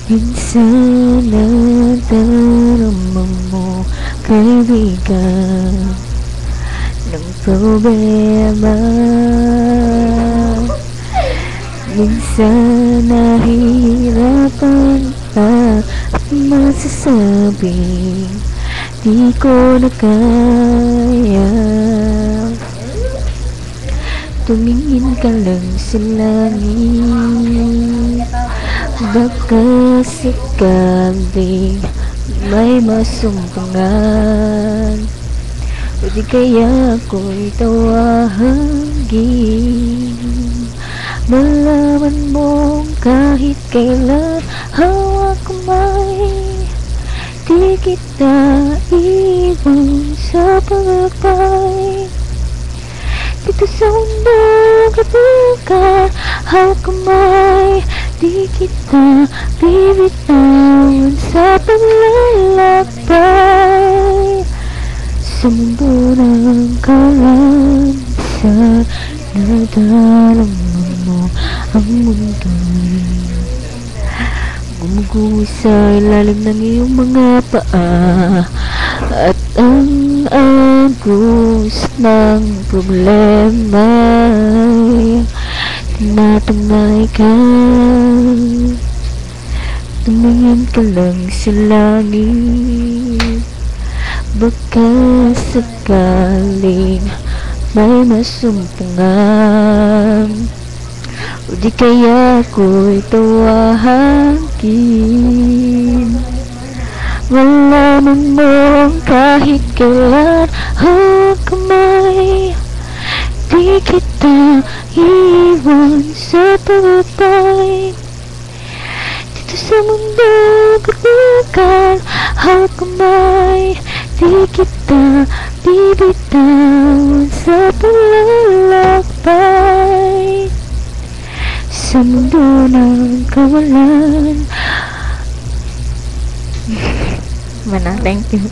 Minsan nadarama mo, kaibigan, ng problema. Minsan nahihirapan pa at masasabing di ko na kaya. Tumingin ka lang sa langit, baka sakaling may masumpungan, o di kaya ako'y tawagin. Malaman mong kahit kailan hawak kamay, di kita iwan sa pagpay. Dito sa undang katikan, hawak kamay, di kita bibitawan sa paglalakbay. Sa mundo ng kalansan, nadarama mo ang mundo'y gumuguho sa ilalim ng iyong mga paa, at ang agos ng problema'y tinatamay ka. Tumingin ka lang sa langit, baka sakaling may masumpungan, o di kaya ako'y tawagin. Malaman mo kahit kailan hawak kamay, di kita iwan sa pagpay. Dito sa mundo katikan, hawak kamay, di kita bibitawan sa paglalakbay. Sa mundo ng kawalan. Mana, thank you.